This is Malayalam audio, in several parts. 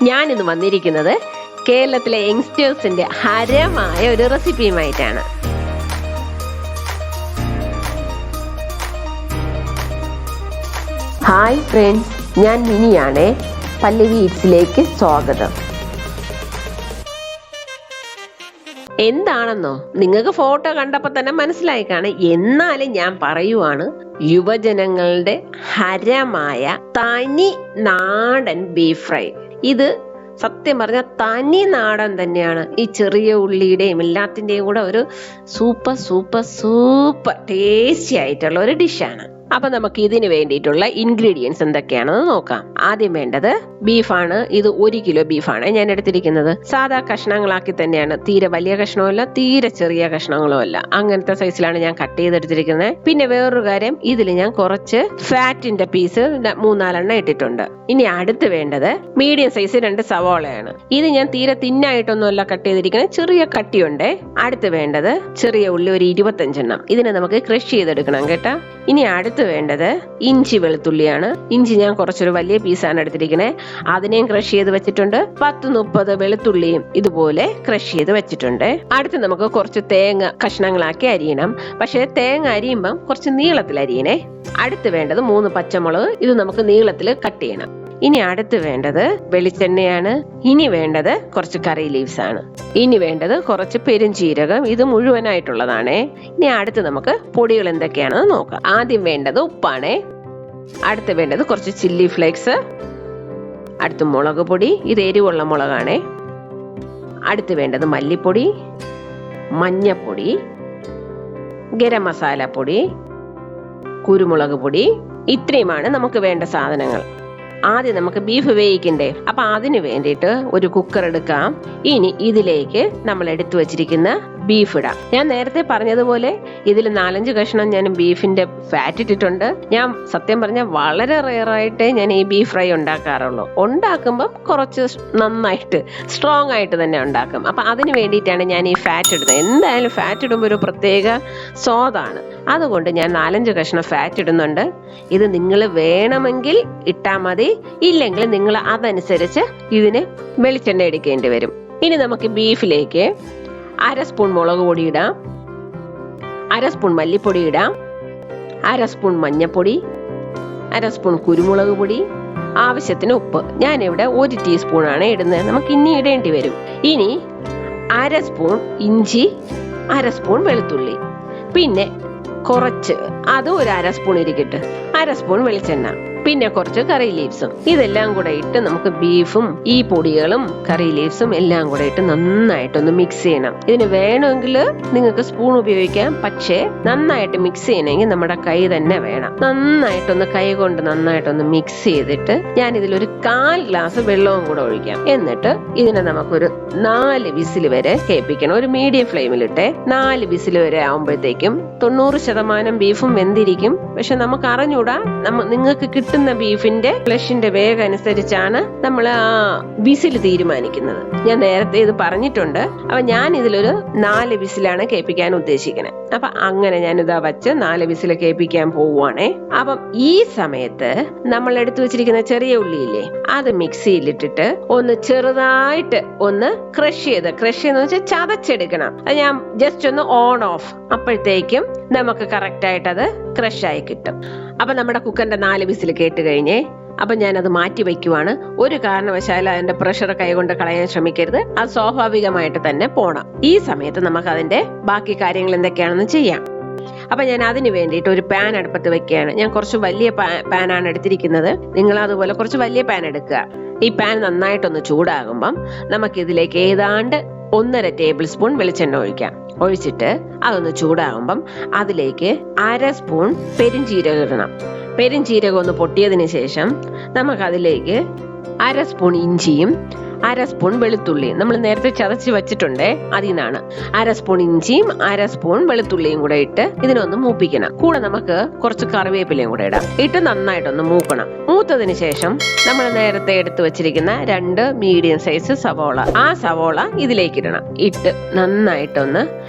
ഞാനിന്ന് വന്നിരിക്കുന്നത് കേരളത്തിലെ യങ്സ്റ്റേഴ്സിന്റെ ഹരമായ ഒരു റെസിപ്പിയുമായിട്ടാണ്. ഹായ് ഫ്രണ്ട്സ്, ഞാൻ മിനിയാണ്. പല്ലവി ഈറ്റ്സിലേക്ക് സ്വാഗതം. എന്താണെന്നോ നിങ്ങൾക്ക് ഫോട്ടോ കണ്ടപ്പോൾ തന്നെ മനസ്സിലായി കാണും. എന്നാലും ഞാൻ പറയുവാണ്, യുവജനങ്ങളുടെ ഹരമായ തനി നാടൻ ബീഫ് ഫ്രൈ. ഇത് സത്യം പറഞ്ഞാൽ തനി നാടൻ തന്നെയാണ്. ഈ ചെറിയ ഉള്ളിയുടെയും എല്ലാത്തിൻ്റെയും കൂടെ ഒരു സൂപ്പർ സൂപ്പർ സൂപ്പർ ടേസ്റ്റി ആയിട്ടുള്ള ഒരു ഡിഷാണ്. അപ്പൊ നമുക്ക് ഇതിന് വേണ്ടിയിട്ടുള്ള ഇൻഗ്രീഡിയൻസ് എന്തൊക്കെയാണെന്ന് നോക്കാം. ആദ്യം വേണ്ടത് ബീഫാണ്. ഇത് 1 കിലോ ബീഫാണ് ഞാൻ എടുത്തിരിക്കുന്നത്. സാധാ കഷ്ണങ്ങളാക്കി തന്നെയാണ്. തീരെ വലിയ കഷ്ണമല്ല, തീരെ ചെറിയ കഷ്ണങ്ങളും അല്ല. അങ്ങനത്തെ സൈസിലാണ് ഞാൻ കട്ട് ചെയ്തെടുത്തിരിക്കുന്നത്. പിന്നെ വേറൊരു കാര്യം, ഇതിൽ ഞാൻ കുറച്ച് ഫാറ്റിന്റെ പീസ് 3-4 ഇട്ടിട്ടുണ്ട്. ഇനി അടുത്ത് വേണ്ടത് മീഡിയം സൈസ് 2 സവാളയാണ്. ഇത് ഞാൻ തീരെ തിന്നായിട്ടൊന്നുമല്ല കട്ട് ചെയ്തിരിക്കുന്നത്, ചെറിയ കട്ടിയുണ്ട്. അടുത്ത് വേണ്ടത് ചെറിയ ഉള്ളി ഒരു 25 ഇതിനെ നമുക്ക് ക്രഷ് ചെയ്തെടുക്കണം കേട്ടാ. ഇനി അടുത്ത് വേണ്ടത് ഇഞ്ചി വെളുത്തുള്ളിയാണ്. ഇഞ്ചി ഞാൻ കുറച്ചൊരു വലിയ പീസാണ് എടുത്തിരിക്കുന്നത്, അതിനെയും ക്രഷ് ചെയ്ത് വെച്ചിട്ടുണ്ട്. 10-30 വെളുത്തുള്ളിയും ഇതുപോലെ ക്രഷ് ചെയ്ത് വെച്ചിട്ടുണ്ട്. അടുത്ത് നമുക്ക് കുറച്ച് തേങ്ങ കഷ്ണങ്ങളാക്കി അരിയണം. പക്ഷെ തേങ്ങ അരിയുമ്പം കുറച്ച് നീളത്തിൽ അരിയണേ. അടുത്ത് വേണ്ടത് 3 പച്ചമുളക്, ഇത് നമുക്ക് നീളത്തിൽ കട്ട് ചെയ്യണം. ഇനി അടുത്ത് വേണ്ടത് വെളിച്ചെണ്ണയാണ്. ഇനി വേണ്ടത് കുറച്ച് കറി ലീവ്സ് ആണ്. ഇനി വേണ്ടത് കുറച്ച് പെരുംജീരകം, ഇത് മുഴുവനായിട്ടുള്ളതാണ്. ഇനി അടുത്ത് നമുക്ക് പൊടികൾ എന്തൊക്കെയാണെന്ന് നോക്കാം. ആദ്യം വേണ്ടത് ഉപ്പാണ്. അടുത്ത് വേണ്ടത് കുറച്ച് ചില്ലി ഫ്ലേക്സ്. അടുത്ത് മുളക് പൊടി, ഇത് എരിവുള്ള മുളകാണ്. അടുത്ത് വേണ്ടത് മല്ലിപ്പൊടി, മഞ്ഞപ്പൊടി, ഗരം മസാല പൊടി, കുരുമുളക് പൊടി. ഇത്രയുമാണ് നമുക്ക് വേണ്ട സാധനങ്ങൾ. ആദ്യം നമുക്ക് ബീഫ് വേവിക്കണ്ടേ, അപ്പൊ അതിന് വേണ്ടിയിട്ട് ഒരു കുക്കർ എടുക്കാം. ഇനി ഇതിലേക്ക് നമ്മൾ എടുത്തു വെച്ചിരിക്കുന്ന ബീഫ് ഇടാം. ഞാൻ നേരത്തെ പറഞ്ഞതുപോലെ ഇതിൽ 4-5 കഷ്ണം ഞാൻ ബീഫിന്റെ ഫാറ്റ് ഇട്ടിട്ടുണ്ട്. ഞാൻ സത്യം പറഞ്ഞാൽ വളരെ റെയറായിട്ടേ ഞാൻ ഈ ബീഫ് ഫ്രൈ ഉണ്ടാക്കാറുള്ളൂ. ഉണ്ടാക്കുമ്പം കുറച്ച് നന്നായിട്ട് സ്ട്രോങ് ആയിട്ട് തന്നെ ഉണ്ടാക്കും. അപ്പൊ അതിന് വേണ്ടിയിട്ടാണ് ഞാൻ ഈ ഫാറ്റ് ഇടുന്നത്. എന്തായാലും ഫാറ്റ് ഇടുമ്പോൾ ഒരു പ്രത്യേക സ്വാദാണ്. അതുകൊണ്ട് ഞാൻ 4-5 കഷ്ണം ഫാറ്റ് ഇടുന്നുണ്ട്. ഇത് നിങ്ങൾ വേണമെങ്കിൽ ഇട്ടാൽ മതി, ഇല്ലെങ്കിൽ നിങ്ങൾ അതനുസരിച്ച് ഇതിന് വെളിച്ചെണ്ണ എടുക്കേണ്ടി വരും. ഇനി നമുക്ക് ബീഫിലേക്ക് 1/2 സ്പൂൺ മുളക് പൊടി ഇടാം, 1/2 സ്പൂൺ മല്ലിപ്പൊടി ഇടാം, 1/2 സ്പൂൺ മഞ്ഞപ്പൊടി, 1/2 സ്പൂൺ കുരുമുളക് പൊടി, ആവശ്യത്തിന് ഉപ്പ്. ഞാനിവിടെ 1 ടീസ്പൂണാണ് ഇടുന്നത്. നമുക്ക് ഇനി ഇടേണ്ടി വരും. ഇനി 1/2 സ്പൂൺ ഇഞ്ചി, 1/2 സ്പൂൺ വെളുത്തുള്ളി, പിന്നെ കുറച്ച് അത് ഒരു 1/2 സ്പൂൺ ഇരിക്കട്ടെ, 1/2 സ്പൂൺ വെളിച്ചെണ്ണ, പിന്നെ കുറച്ച് കറി ലീവ്സും. ഇതെല്ലാം കൂടെ ഇട്ട് നമുക്ക് ബീഫും ഈ പൊടികളും കറി ലീവ്സും എല്ലാം കൂടെ ഇട്ട് നന്നായിട്ടൊന്ന് മിക്സ് ചെയ്യണം. ഇതിന് വേണമെങ്കിൽ നിങ്ങൾക്ക് സ്പൂൺ ഉപയോഗിക്കാം, പക്ഷേ നന്നായിട്ട് മിക്സ് ചെയ്യണമെങ്കിൽ നമ്മുടെ കൈ തന്നെ വേണം. നന്നായിട്ടൊന്ന് കൈ കൊണ്ട് നന്നായിട്ടൊന്ന് മിക്സ് ചെയ്തിട്ട് ഞാൻ ഇതിലൊരു 1/4 ഗ്ലാസ് വെള്ളവും കൂടെ ഒഴിക്കാം. എന്നിട്ട് ഇതിനെ നമുക്കൊരു 4 വിസിൽ വരെ കേൾപ്പിക്കണം. ഒരു മീഡിയം ഫ്ലെയിമിലിട്ട് 4 വിസിൽ വരെ ആവുമ്പോഴത്തേക്കും 90% ബീഫും വെന്തിരിക്കും. പക്ഷെ നമുക്ക് അറിഞ്ഞൂടാ, നിങ്ങൾക്ക് കിട്ടുന്ന ബീഫിന്റെ ഫ്ലഷിന്റെ വേഗം അനുസരിച്ചാണ് നമ്മൾ ആ വിസിൽ തീരുമാനിക്കുന്നത്. ഞാൻ നേരത്തെ ഇത് പറഞ്ഞിട്ടുണ്ട്. അപ്പൊ ഞാൻ ഇതിലൊരു 4 വിസിലാണ് കേൾപ്പിക്കാൻ ഉദ്ദേശിക്കുന്നത്. അപ്പൊ അങ്ങനെ ഞാനിതാ വച്ച് 4 വിസിൽ കേൾപ്പിക്കാൻ പോവുകയാണേ. അപ്പം ഈ സമയത്ത് നമ്മൾ എടുത്തു വെച്ചിരിക്കുന്ന ചെറിയ ഉള്ളിയില്ലേ, അത് മിക്സിയിലിട്ടിട്ട് ഒന്ന് ചെറുതായിട്ട് ഒന്ന് ക്രഷ് എന്ന് വെച്ചാൽ ചതച്ചെടുക്കണം. അത് ഞാൻ ജസ്റ്റ് ഒന്ന് ഓൺ ഓഫ്, അപ്പോഴത്തേക്കും നമുക്ക് കറക്റ്റ് ആയിട്ട് അത് ക്രഷ് ആയി കിട്ടും. അപ്പൊ നമ്മുടെ കുക്കറിന്റെ 4 വിസിൽ കേട്ട് കഴിഞ്ഞേ. അപ്പൊ ഞാനത് മാറ്റി വയ്ക്കുവാണ്. ഒരു കാരണവശാലും അതിന്റെ പ്രഷർ കൈകൊണ്ട് കളയാൻ ശ്രമിക്കരുത്, അത് സ്വാഭാവികമായിട്ട് തന്നെ പോണം. ഈ സമയത്ത് നമുക്ക് അതിന്റെ ബാക്കി കാര്യങ്ങൾ എന്തൊക്കെയാണെന്ന് ചെയ്യാം. അപ്പൊ ഞാൻ അതിന് വേണ്ടിയിട്ട് ഒരു പാൻ അടുപ്പത്ത് വെക്കുകയാണ്. ഞാൻ കുറച്ച് വലിയ പാനാണ് എടുത്തിരിക്കുന്നത്. നിങ്ങൾ അതുപോലെ കുറച്ച് വലിയ പാൻ എടുക്കുക. ഈ പാൻ നന്നായിട്ടൊന്ന് ചൂടാകുമ്പം നമുക്ക് ഇതിലേക്ക് ഏതാണ്ട് 1.5 ടേബിൾ സ്പൂൺ വെളിച്ചെണ്ണ ഒഴിക്കാം. ഒഴിച്ചിട്ട് അതൊന്ന് ചൂടാകുമ്പം അതിലേക്ക് 1/2 സ്പൂൺ പെരുംജീരകം ഇടണം. പെരുംജീരകം ഒന്ന് പൊട്ടിയതിന് ശേഷം നമുക്കതിലേക്ക് 1/2 സ്പൂൺ ഇഞ്ചിയും അര സ്പൂൺ വെളുത്തുള്ളി നമ്മൾ നേരത്തെ ചതച്ച് വെച്ചിട്ടുണ്ടേ, അതിൽ നിന്നാണ്. അര സ്പൂൺ ഇഞ്ചിയും അര സ്പൂൺ വെളുത്തുള്ളിയും കൂടെ ഇട്ട് ഇതിനൊന്ന് മൂപ്പിക്കണം. കൂടെ നമുക്ക് കുറച്ച് കറിവേപ്പിലയും കൂടെ ഇടാം. ഇട്ട് നന്നായിട്ടൊന്ന് മൂക്കണം. മൂത്തതിന് ശേഷം നമ്മൾ നേരത്തെ എടുത്തു വെച്ചിരിക്കുന്ന 2 മീഡിയം സൈസ് സവോള, ആ സവോള ഇതിലേക്ക് ഇടണം. ഇട്ട് നന്നായിട്ടൊന്ന്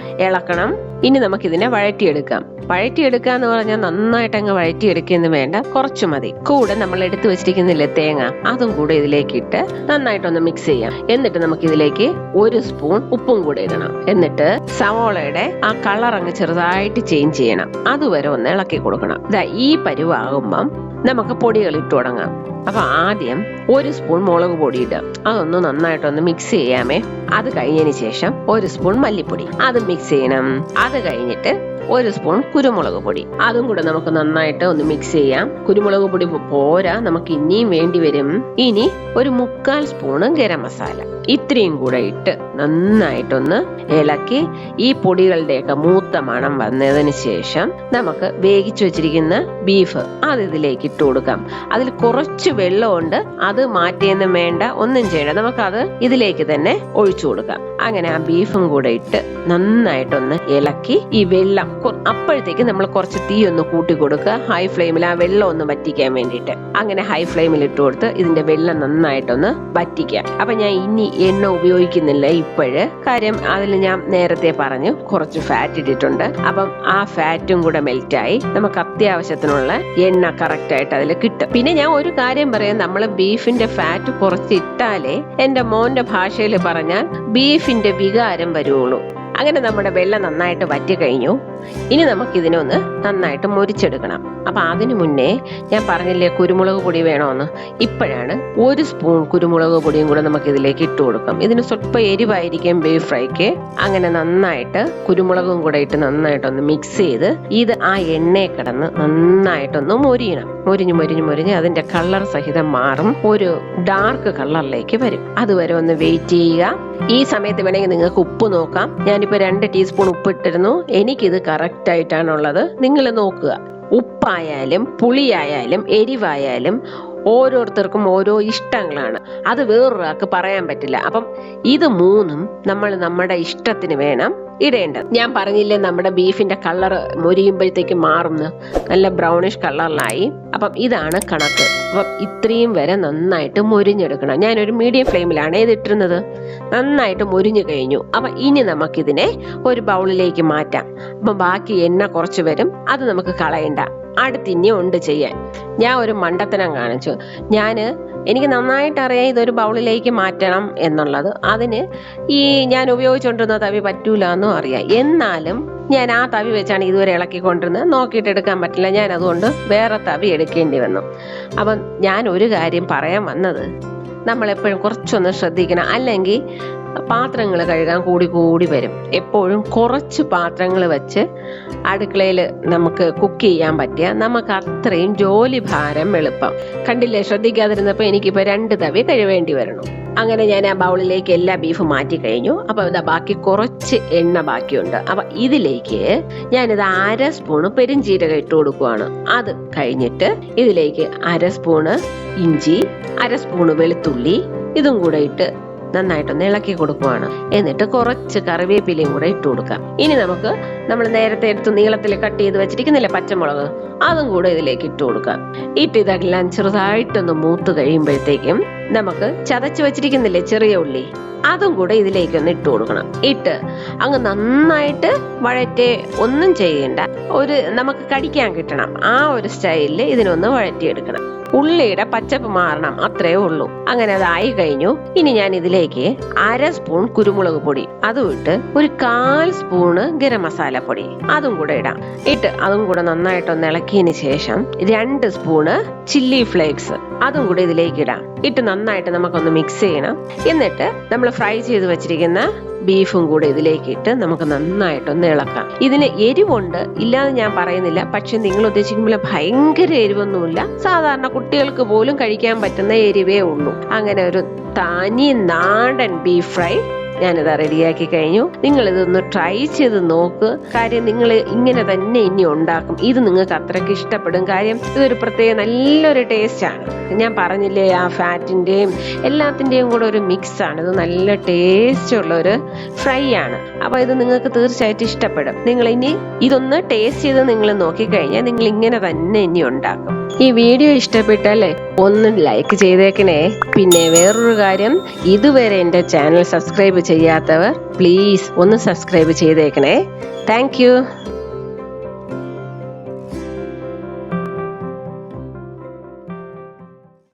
ഇളക്കണം. ഇനി നമുക്കിതിനെ വഴറ്റിയെടുക്കാം. വഴറ്റിയെടുക്കുക എന്ന് പറഞ്ഞാൽ നന്നായിട്ട് അങ്ങ് വഴറ്റിയെടുക്കുന്നു വേണ്ട, കുറച്ചു മതി. കൂടെ നമ്മൾ എടുത്തു വെച്ചിരിക്കുന്നില്ലേ തേങ്ങ, അതും കൂടെ ഇതിലേക്ക് ഇട്ട് നന്നായിട്ടൊന്ന് മിക്സ് ചെയ്യാം. എന്നിട്ട് നമുക്ക് ഇതിലേക്ക് 1 സ്പൂൺ ഉപ്പും കൂടെ ഇടണം. എന്നിട്ട് സവോളയുടെ ആ കളർ അങ്ങ് ചെറുതായിട്ട് ചേഞ്ച് ചെയ്യണം. അതുവരെ ഒന്ന് ഇളക്കി കൊടുക്കണം. ഈ പരുവാകുമ്പം നമുക്ക് പൊടികൾ ഇട്ട് തുടങ്ങാം. അപ്പൊ ആദ്യം 1 സ്പൂൺ മുളക് പൊടി ഇടുക. അതൊന്ന് നന്നായിട്ടൊന്ന് മിക്സ് ചെയ്യാമേ. അത് കഴിഞ്ഞതിന് ശേഷം 1 സ്പൂൺ മല്ലിപ്പൊടി, അത് മിക്സ് ചെയ്യണം. അത് കഴിഞ്ഞിട്ട് 1 സ്പൂൺ കുരുമുളക് പൊടി, അതും കൂടെ നമുക്ക് നന്നായിട്ട് ഒന്ന് മിക്സ് ചെയ്യാം. കുരുമുളക് പൊടി പോരാ, നമുക്ക് ഇനിയും വേണ്ടി വരും. ഇനി 1/4 സ്പൂണ് ഗരം മസാല, ഇത്രയും കൂടെ ഇട്ട് നന്നായിട്ടൊന്ന് ഇളക്കി ഈ പൊടികളുടെയൊക്കെ മൂത്ത മണം വന്നതിന് ശേഷം നമുക്ക് വേവിച്ചു വെച്ചിരിക്കുന്ന ബീഫ് അത് ഇതിലേക്ക് ഇട്ട് കൊടുക്കാം. അതിൽ കുറച്ച് വെള്ളമുണ്ട്, അത് മാറ്റിയൊന്നും വേണ്ട, ഒന്നും ചെയ്യണ്ട, നമുക്കത് ഇതിലേക്ക് തന്നെ ഒഴിച്ചു കൊടുക്കാം. അങ്ങനെ ആ ബീഫും കൂടെ ഇട്ട് നന്നായിട്ടൊന്ന് ഇളക്കി ഈ വെള്ളം അപ്പോഴത്തേക്ക് നമ്മൾ കുറച്ച് തീ ഒന്ന് കൂട്ടി കൊടുക്കുക. ഹൈ ഫ്ലെയിമിൽ ആ വെള്ളം ഒന്ന് വറ്റിക്കാൻ വേണ്ടിയിട്ട്. അങ്ങനെ ഹൈ ഫ്ലെയിമിൽ ഇട്ട് കൊടുത്ത് ഇതിന്റെ വെള്ളം നന്നായിട്ടൊന്ന് വറ്റിക്കാം. അപ്പൊ ഞാൻ ഇനി എണ്ണ ഉപയോഗിക്കുന്നില്ല ഇപ്പോഴ്. കാര്യം അതിൽ ഞാൻ നേരത്തെ പറഞ്ഞു കുറച്ച് ഫാറ്റ് ഇട്ടിട്ടുണ്ട്. അപ്പം ആ ഫാറ്റും കൂടെ മെൽറ്റായി നമുക്ക് അത്യാവശ്യത്തിനുള്ള എണ്ണ കറക്റ്റ് ആയിട്ട് അതിൽ കിട്ടും. പിന്നെ ഞാൻ ഒരു കാര്യം പറയാം, നമ്മൾ ബീഫിന്റെ ഫാറ്റ് കുറച്ച് ഇട്ടാലേ, എന്റെ മോന്റെ ഭാഷയിൽ പറഞ്ഞാൽ, ബീഫിന്റെ വികാരം വരുള്ളൂ. അങ്ങനെ നമ്മുടെ വെള്ളം നന്നായിട്ട് വറ്റി കഴിഞ്ഞു. ഇനി നമുക്കിതിനൊന്ന് നന്നായിട്ട് മുരിച്ചെടുക്കണം. അപ്പൊ അതിനു മുന്നേ ഞാൻ പറഞ്ഞില്ലേ കുരുമുളക് പൊടി വേണമെന്ന്. ഇപ്പോഴാണ് 1 സ്പൂൺ കുരുമുളക് പൊടിയും കൂടെ നമുക്ക് ഇതിലേക്ക് ഇട്ട് കൊടുക്കാം. ഇതിന് സ്വല്പം എരിവായിരിക്കും ബീഫ് ഫ്രൈക്ക്. അങ്ങനെ നന്നായിട്ട് കുരുമുളകും കൂടെ ഇട്ട് നന്നായിട്ടൊന്ന് മിക്സ് ചെയ്ത് ഇത് ആ എണ്ണയെ കിടന്ന് നന്നായിട്ടൊന്ന് മൊരിയണം. മൊരിഞ്ഞ് അതിന്റെ കളർ സഹിതം മാറും, ഒരു ഡാർക്ക് കളറിലേക്ക് വരും. അതുവരെ ഒന്ന് വെയിറ്റ് ചെയ്യുക. ഈ സമയത്ത് വേണമെങ്കിൽ നിങ്ങൾക്ക് ഉപ്പ് നോക്കാം. ഞാനിപ്പോ 2 ടീസ്പൂൺ ഉപ്പ് ഇട്ടിരുന്നു. എനിക്കിത് കറക്റ്റ് ആയിട്ടാണുള്ളത്. നിങ്ങൾ നോക്കുക. ഉപ്പായാലും പുളിയായാലും എരിവായാലും ഓരോരുത്തർക്കും ഓരോ ഇഷ്ടങ്ങളാണ്. അത് വേറൊരാൾക്ക് പറയാൻ പറ്റില്ല. അപ്പം ഇത് 3ഉം നമ്മൾ നമ്മുടെ ഇഷ്ടത്തിന് വേണം ഇടേണ്ടത്. ഞാൻ പറഞ്ഞില്ലേ നമ്മുടെ ബീഫിന്റെ കളർ മൊരിയുമ്പോഴത്തേക്ക് മാറുന്നു, നല്ല ബ്രൗണിഷ് കളറിലായി. അപ്പം ഇതാണ് കണക്ക്. അപ്പം ഇത്രയും വരെ നന്നായിട്ട് മൊരിഞ്ഞെടുക്കണം. ഞാനൊരു മീഡിയം ഫ്ലെയിമിലാണ് ഇതിട്ടിരുന്നത്. നന്നായിട്ട് മൊരിഞ്ഞു കഴിഞ്ഞു. അപ്പൊ ഇനി നമുക്കിതിനെ ഒരു ബൗളിലേക്ക് മാറ്റാം. അപ്പം ബാക്കി എണ്ണ കുറച്ച് വരും, അത് നമുക്ക് കളയണ്ട. അടുത്തിനി ഉണ്ട് ചെയ്യാൻ. ഞാൻ ഒരു മണ്ടത്തരം കാണിച്ചു. എനിക്ക് നന്നായിട്ട് അറിയാം ഇതൊരു ബൗളിലേക്ക് മാറ്റണം എന്നുള്ളത്. അതിന് ഞാൻ ഉപയോഗിച്ചുകൊണ്ടിരുന്ന തവി പറ്റൂല എന്നും അറിയാം. എന്നാലും ഞാൻ ആ തവി വെച്ചാണ് ഇതുവരെ ഇളക്കിക്കൊണ്ടിരുന്നത്. നോക്കിയിട്ട് എടുക്കാൻ പറ്റില്ല. ഞാൻ അതുകൊണ്ട് വേറെ തവി എടുക്കേണ്ടി വന്നു. അപ്പം ഞാൻ ഒരു കാര്യം പറയാൻ വന്നത്, നമ്മളെപ്പോഴും കുറച്ചൊന്ന് ശ്രദ്ധിക്കണം. അല്ലെങ്കിൽ പാത്രങ്ങൾ കഴുകാൻ കൂടി വരും. എപ്പോഴും കുറച്ച് പാത്രങ്ങൾ വെച്ച് അടുക്കളയിൽ നമുക്ക് കുക്ക് ചെയ്യാൻ പറ്റിയ നമുക്ക് അത്രയും ജോലി ഭാരം എളുപ്പം. കണ്ടില്ലേ, ശ്രദ്ധിക്കാതിരുന്നപ്പോൾ എനിക്കിപ്പോൾ 2 തവി കഴുകേണ്ടി വരണം. അങ്ങനെ ഞാൻ ആ ബൗളിലേക്ക് എല്ലാ ബീഫും മാറ്റി കഴിഞ്ഞു. അപ്പൊ ഇതാ ബാക്കി കുറച്ച് എണ്ണ ബാക്കിയുണ്ട്. അപ്പൊ ഇതിലേക്ക് ഞാനിത് 1/2 സ്പൂണ് പെരുംജീരകം ഇട്ട് കൊടുക്കുവാണ്. അത് കഴിഞ്ഞിട്ട് ഇതിലേക്ക് 1/2 സ്പൂണ് ഇഞ്ചി, 1/2 സ്പൂണ് വെളുത്തുള്ളി, ഇതും കൂടെ ഇട്ട് നന്നായിട്ടൊന്ന് ഇളക്കി കൊടുക്കുവാണ്. എന്നിട്ട് കുറച്ച് കറിവേപ്പിലയും കൂടെ ഇട്ട് കൊടുക്കാം. ഇനി നമുക്ക് നമ്മൾ നേരത്തെ എടുത്ത് നീളത്തിൽ കട്ട് ചെയ്ത് വെച്ചിരിക്കുന്നില്ലേ പച്ചമുളക്, അതും കൂടെ ഇതിലേക്ക് ഇട്ട് കൊടുക്കാം. ഇതെല്ലാം ചെറുതായിട്ടൊന്ന് മൂത്ത് കഴിയുമ്പോഴത്തേക്കും നമുക്ക് ചതച്ച് വെച്ചിരിക്കുന്നില്ലേ ചെറിയ ഉള്ളി, അതും കൂടെ ഇതിലേക്കൊന്ന് ഇട്ട് കൊടുക്കണം. ഇട്ട് അങ്ങ് നന്നായിട്ട് വഴറ്റി, ഒന്നും ചെയ്യണ്ട, നമുക്ക് കടിക്കാൻ കിട്ടണം. ആ ഒരു സ്റ്റൈലിൽ ഇതിനൊന്ന് വഴറ്റിയെടുക്കണം. ഉള്ളിയുടെ പച്ചപ്പ് മാറണം, അത്രേ ഉള്ളൂ. അങ്ങനെ അതായി കഴിഞ്ഞു. ഇനി ഞാൻ ഇതിലേക്ക് 1/2 സ്പൂൺ കുരുമുളക് പൊടി അതും ഇട്ട് 1/4 സ്പൂണ് ഗരം മസാല പൊടി അതും കൂടെ ഇടാം. അതും കൂടെ നന്നായിട്ടൊന്ന് ഇളക്കിയതിന് ശേഷം 2 സ്പൂണ് ചില്ലി ഫ്ലേക്സ് അതും കൂടെ ഇതിലേക്ക് ഇടാം. നന്നായിട്ട് നമുക്കൊന്ന് മിക്സ് ചെയ്യണം. എന്നിട്ട് നമ്മൾ ഫ്രൈ ചെയ്ത് വെച്ചിരിക്കുന്ന ബീഫും കൂടെ ഇതിലേക്ക് ഇട്ട് നമുക്ക് നന്നായിട്ടൊന്ന് ഇളക്കാം. ഇതിന് എരിവുണ്ട്, ഇല്ലാതെ ഞാൻ പറയുന്നില്ല. പക്ഷെ നിങ്ങൾ ഉദ്ദേശിക്കുമ്പോൾ ഭയങ്കര എരിവൊന്നുമില്ല. സാധാരണ കുട്ടികൾക്ക് പോലും കഴിക്കാൻ പറ്റുന്ന എരിവേ ഉള്ളൂ. അങ്ങനെ ഒരു തനി നാടൻ ബീഫ് ഫ്രൈ ഞാനിത് റെഡിയാക്കി കഴിഞ്ഞു. നിങ്ങൾ ഇതൊന്ന് ട്രൈ ചെയ്ത് നോക്ക്. കാര്യം നിങ്ങൾ ഇങ്ങനെ തന്നെ ഇനി ഉണ്ടാക്കും. ഇത് നിങ്ങൾക്ക് അത്രയ്ക്ക് ഇഷ്ടപ്പെടും. കാര്യം ഇതൊരു പ്രത്യേക നല്ലൊരു ടേസ്റ്റ് ആണ്. ഞാൻ പറഞ്ഞില്ലേ, ആ ഫാറ്റിന്റെയും എല്ലാത്തിന്റെയും കൂടെ ഒരു മിക്സ് ആണ്. ഇത് നല്ല ടേസ്റ്റ് ഉള്ള ഒരു ഫ്രൈ ആണ്. അപ്പൊ ഇത് നിങ്ങൾക്ക് തീർച്ചയായിട്ടും ഇഷ്ടപ്പെടും. നിങ്ങൾ ഇനി ഇതൊന്ന് ടേസ്റ്റ് ചെയ്ത് നിങ്ങൾ നോക്കിക്കഴിഞ്ഞാൽ നിങ്ങൾ ഇങ്ങനെ തന്നെ ഇനി ഉണ്ടാക്കും. ഈ വീഡിയോ ഇഷ്ടപ്പെട്ടല്ലേ ഒന്ന് ലൈക്ക് ചെയ്തേക്കണേ. പിന്നെ വേറൊരു കാര്യം, ഇതുവരെ എൻ്റെ ചാനൽ സബ്സ്ക്രൈബ് ചെയ്യാത്തവർ പ്ലീസ് ഒന്ന് സബ്സ്ക്രൈബ് ചെയ്തേക്കണേ. താങ്ക്